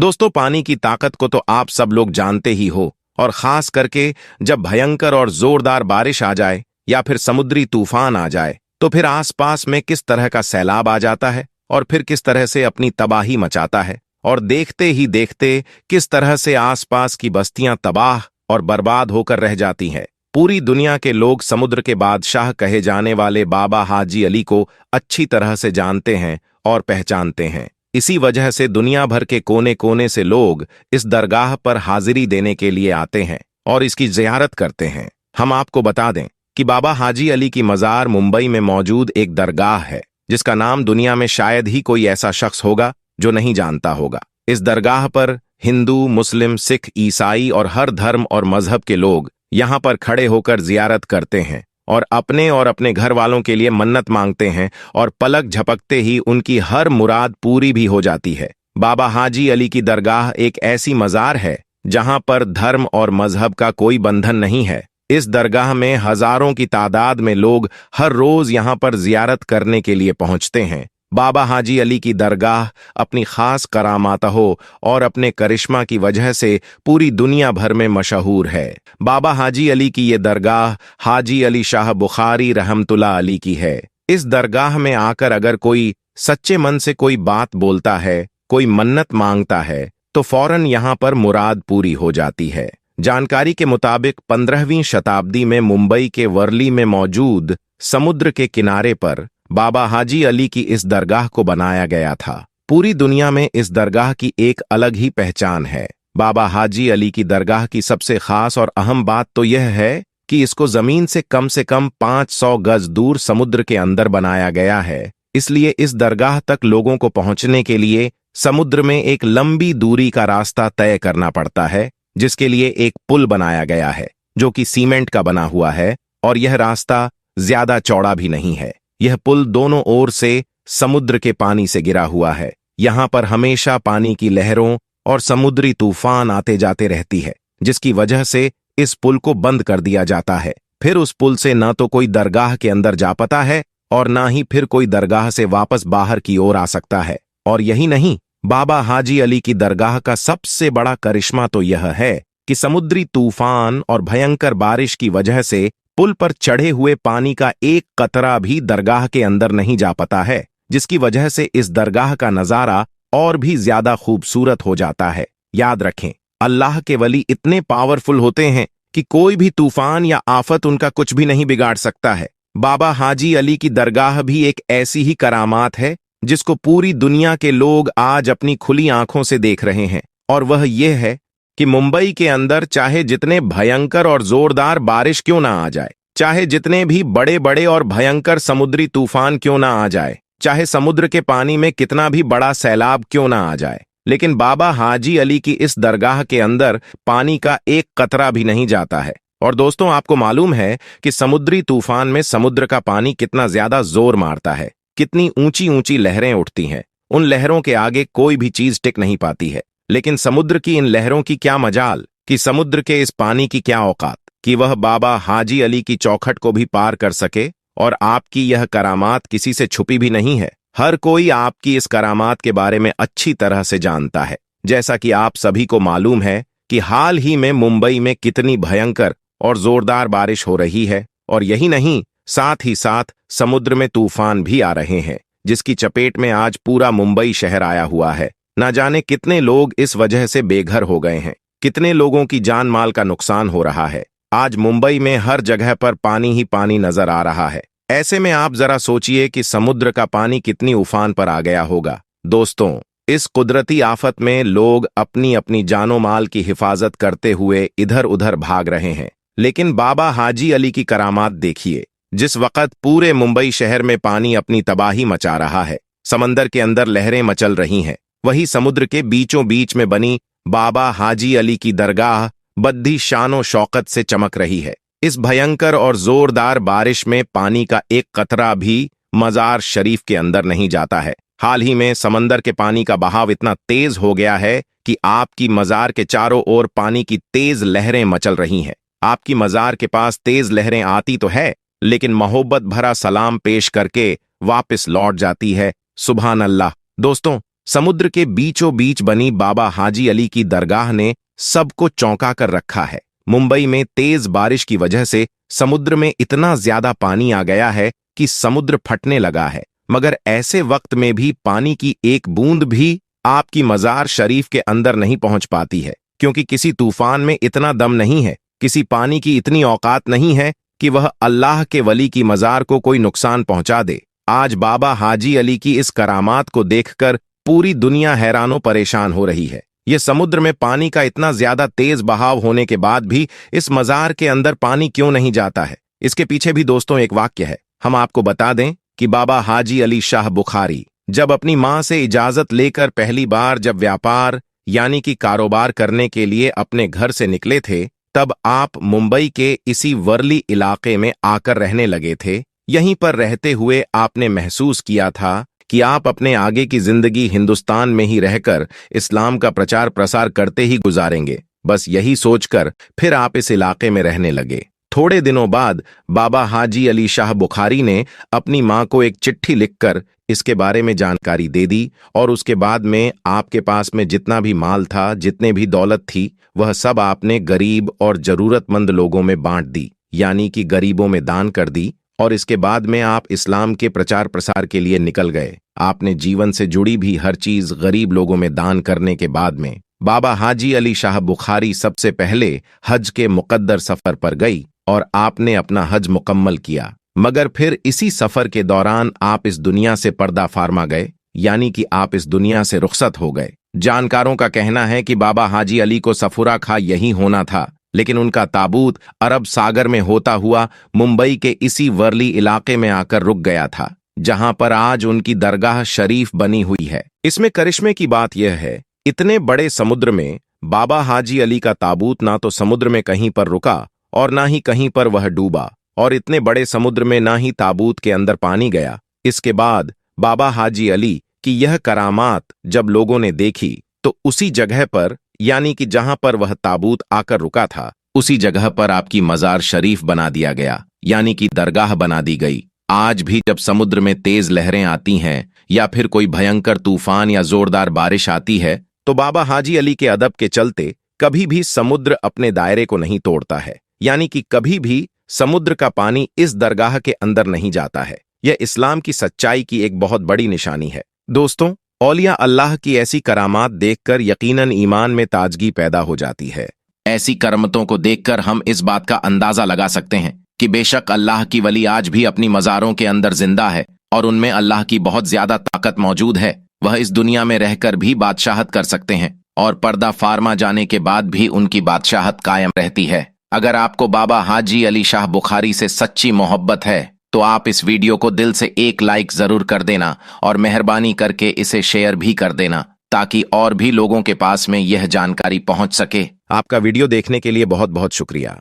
दोस्तों, पानी की ताकत को तो आप सब लोग जानते ही हो, और खास करके जब भयंकर और जोरदार बारिश आ जाए या फिर समुद्री तूफान आ जाए तो फिर आसपास में किस तरह का सैलाब आ जाता है और फिर किस तरह से अपनी तबाही मचाता है। और देखते ही देखते किस तरह से आसपास की बस्तियां तबाह और बर्बाद होकर रह जाती हैं। पूरी दुनिया के लोग समुद्र के बादशाह कहे जाने वाले बाबा हाजी अली को अच्छी तरह से जानते हैं और पहचानते हैं। इसी वजह से दुनिया भर के कोने कोने से लोग इस दरगाह पर हाजिरी देने के लिए आते हैं और इसकी ज़ियारत करते हैं। हम आपको बता दें कि बाबा हाजी अली की मज़ार मुंबई में मौजूद एक दरगाह है, जिसका नाम दुनिया में शायद ही कोई ऐसा शख्स होगा जो नहीं जानता होगा। इस दरगाह पर हिंदू, मुस्लिम, सिख, ईसाई और हर धर्म और मजहब के लोग यहाँ पर खड़े होकर ज़ियारत करते हैं और अपने घर वालों के लिए मन्नत मांगते हैं, और पलक झपकते ही उनकी हर मुराद पूरी भी हो जाती है। बाबा हाजी अली की दरगाह एक ऐसी मज़ार है जहां पर धर्म और मजहब का कोई बंधन नहीं है। इस दरगाह में हजारों की तादाद में लोग हर रोज यहां पर ज़ियारत करने के लिए पहुंचते हैं। बाबा हाजी अली की दरगाह अपनी खास करामातों और अपने करिश्मा की वजह से पूरी दुनिया भर में मशहूर है। बाबा हाजी अली की ये दरगाह हाजी अली शाह बुखारी रहमतुल्लाह अली की है। इस दरगाह में आकर अगर कोई सच्चे मन से कोई बात बोलता है, कोई मन्नत मांगता है, तो फौरन यहाँ पर मुराद पूरी हो जाती है। जानकारी के मुताबिक 15वीं शताब्दी में मुंबई के वर्ली में मौजूद समुद्र के किनारे पर बाबा हाजी अली की इस दरगाह को बनाया गया था। पूरी दुनिया में इस दरगाह की एक अलग ही पहचान है। बाबा हाजी अली की दरगाह की सबसे खास और अहम बात तो यह है कि इसको जमीन से कम 500 गज दूर समुद्र के अंदर बनाया गया है। इसलिए इस दरगाह तक लोगों को पहुंचने के लिए समुद्र में एक लंबी दूरी का रास्ता तय करना पड़ता है, जिसके लिए एक पुल बनाया गया है जो कि सीमेंट का बना हुआ है, और यह रास्ता ज्यादा चौड़ा भी नहीं है। यह पुल दोनों ओर से समुद्र के पानी से घिरा हुआ है। यहाँ पर हमेशा पानी की लहरों और समुद्री तूफान आते जाते रहती है, जिसकी वजह से इस पुल को बंद कर दिया जाता है। फिर उस पुल से न तो कोई दरगाह के अंदर जा पाता है और ना ही फिर कोई दरगाह से वापस बाहर की ओर आ सकता है। और यही नहीं, बाबा हाजी अली की दरगाह का सबसे बड़ा करिश्मा तो यह है कि समुद्री तूफान और भयंकर बारिश की वजह से पुल पर चढ़े हुए पानी का एक कतरा भी दरगाह के अंदर नहीं जा पाता है, जिसकी वजह से इस दरगाह का नजारा और भी ज्यादा खूबसूरत हो जाता है। याद रखें, अल्लाह के वली इतने पावरफुल होते हैं कि कोई भी तूफान या आफत उनका कुछ भी नहीं बिगाड़ सकता है। बाबा हाजी अली की दरगाह भी एक ऐसी ही करामात है जिसको पूरी दुनिया के लोग आज अपनी खुली आंखों से देख रहे हैं, और वह यह है कि मुंबई के अंदर चाहे जितने भयंकर और जोरदार बारिश क्यों ना आ जाए, चाहे जितने भी बड़े बड़े और भयंकर समुद्री तूफान क्यों ना आ जाए, चाहे समुद्र के पानी में कितना भी बड़ा सैलाब क्यों ना आ जाए, लेकिन बाबा हाजी अली की इस दरगाह के अंदर पानी का एक कतरा भी नहीं जाता है। और दोस्तों, आपको मालूम है कि समुद्री तूफान में समुद्र का पानी कितना ज्यादा जोर मारता है, कितनी ऊंची ऊंची लहरें उठती हैं। उन लहरों के आगे कोई भी चीज टिक नहीं पाती है। लेकिन समुद्र की इन लहरों की क्या मजाल, कि समुद्र के इस पानी की क्या औकात कि वह बाबा हाजी अली की चौखट को भी पार कर सके। और आपकी यह करामात किसी से छुपी भी नहीं है। हर कोई आपकी इस करामात के बारे में अच्छी तरह से जानता है। जैसा कि आप सभी को मालूम है कि हाल ही में मुंबई में कितनी भयंकर और जोरदार बारिश हो रही है, और यही नहीं, साथ ही साथ समुद्र में तूफान भी आ रहे हैं, जिसकी चपेट में आज पूरा मुंबई शहर आया हुआ है। ना जाने कितने लोग इस वजह से बेघर हो गए हैं, कितने लोगों की जान माल का नुकसान हो रहा है। आज मुंबई में हर जगह पर पानी ही पानी नजर आ रहा है। ऐसे में आप जरा सोचिए कि समुद्र का पानी कितनी उफान पर आ गया होगा। दोस्तों, इस कुदरती आफत में लोग अपनी अपनी जानो माल की हिफाजत करते हुए इधर उधर भाग रहे हैं, लेकिन बाबा हाजी अली की करामात देखिए। जिस वक्त पूरे मुंबई शहर में पानी अपनी तबाही मचा रहा है, समंदर के अंदर लहरें मचल रही हैं, वही समुद्र के बीचों बीच में बनी बाबा हाजी अली की दरगाह बद्दी शानो शौकत से चमक रही है। इस भयंकर और जोरदार बारिश में पानी का एक कतरा भी मजार शरीफ के अंदर नहीं जाता है। हाल ही में समंदर के पानी का बहाव इतना तेज हो गया है कि आपकी मजार के चारों ओर पानी की तेज लहरें मचल रही हैं। आपकी मजार के पास तेज लहरें आती तो है, लेकिन मोहब्बत भरा सलाम पेश करके वापस लौट जाती है। सुभान अल्लाह। दोस्तों, समुद्र के बीचों बीच बनी बाबा हाजी अली की दरगाह ने सबको चौंका कर रखा है। मुंबई में तेज बारिश की वजह से समुद्र में इतना ज्यादा पानी आ गया है कि समुद्र फटने लगा है, मगर ऐसे वक्त में भी पानी की एक बूंद भी आपकी मजार शरीफ के अंदर नहीं पहुंच पाती है, क्योंकि किसी तूफान में इतना दम नहीं है, किसी पानी की इतनी औकात नहीं है कि वह अल्लाह के वली की मजार को कोई नुकसान पहुंचा दे। आज बाबा हाजी अली की इस करामात को देखकर पूरी दुनिया हैरानो परेशान हो रही है। ये समुद्र में पानी का इतना ज्यादा तेज बहाव होने के बाद भी इस मजार के अंदर पानी क्यों नहीं जाता है? इसके पीछे भी दोस्तों एक वाक्य है। हम आपको बता दें कि बाबा हाजी अली शाह बुखारी जब अपनी मां से इजाजत लेकर पहली बार जब व्यापार यानी कि कारोबार करने के लिए अपने घर से निकले थे, तब आप मुंबई के इसी वर्ली इलाके में आकर रहने लगे थे। यहीं पर रहते हुए आपने महसूस किया था कि आप अपने आगे की जिंदगी हिंदुस्तान में ही रहकर इस्लाम का प्रचार प्रसार करते ही गुजारेंगे। बस यही सोचकर फिर आप इस इलाके में रहने लगे। थोड़े दिनों बाद बाबा हाजी अली शाह बुखारी ने अपनी मां को एक चिट्ठी लिखकर इसके बारे में जानकारी दे दी, और उसके बाद में आपके पास में जितना भी माल था, जितने भी दौलत थी, वह सब आपने गरीब और जरूरतमंद लोगों में बांट दी, यानी कि गरीबों में दान कर दी। और इसके बाद में आप इस्लाम के प्रचार प्रसार के लिए निकल गए। आपने जीवन से जुड़ी भी हर चीज गरीब लोगों में दान करने के बाद में बाबा हाजी अली शाह बुखारी सबसे पहले हज के मुकद्दर सफर पर गई और आपने अपना हज मुकम्मल किया। मगर फिर इसी सफर के दौरान आप इस दुनिया से पर्दा फार्मा गए, यानी कि आप इस दुनिया से रुखसत हो गए। जानकारों का कहना है कि बाबा हाजी अली को सफुरा खा यही होना था, लेकिन उनका ताबूत अरब सागर में होता हुआ मुंबई के इसी वर्ली इलाके में आकर रुक गया था, जहां पर आज उनकी दरगाह शरीफ बनी हुई है। इसमें करिश्मे की बात यह है, इतने बड़े समुद्र में बाबा हाजी अली का ताबूत ना तो समुद्र में कहीं पर रुका और ना ही कहीं पर वह डूबा, और इतने बड़े समुद्र में ना ही ताबूत के अंदर पानी गया। इसके बाद बाबा हाजी अली की यह करामात जब लोगों ने देखी, तो उसी जगह पर, यानी कि जहां पर वह ताबूत आकर रुका था, उसी जगह पर आपकी मजार शरीफ बना दिया गया, यानी कि दरगाह बना दी गई। आज भी जब समुद्र में तेज लहरें आती हैं या फिर कोई भयंकर तूफान या जोरदार बारिश आती है, तो बाबा हाजी अली के अदब के चलते कभी भी समुद्र अपने दायरे को नहीं तोड़ता है, यानी कि कभी भी समुद्र का पानी इस दरगाह के अंदर नहीं जाता है। यह इस्लाम की सच्चाई की एक बहुत बड़ी निशानी है। दोस्तों, औलिया अल्लाह की ऐसी करामात देखकर यकीनन ईमान में ताजगी पैदा हो जाती है। ऐसी करमतों को देखकर हम इस बात का अंदाजा लगा सकते हैं कि बेशक अल्लाह की वली आज भी अपनी मज़ारों के अंदर जिंदा है और उनमें अल्लाह की बहुत ज्यादा ताकत मौजूद है। वह इस दुनिया में रहकर भी बादशाहत कर सकते हैं और पर्दा फार्मा जाने के बाद भी उनकी बादशाहत कायम रहती है। अगर आपको बाबा हाजी अली शाह बुखारी से सच्ची मोहब्बत है तो आप इस वीडियो को दिल से एक लाइक जरूर कर देना और मेहरबानी करके इसे शेयर भी कर देना, ताकि और भी लोगों के पास में यह जानकारी पहुंच सके। आपका वीडियो देखने के लिए बहुत बहुत शुक्रिया।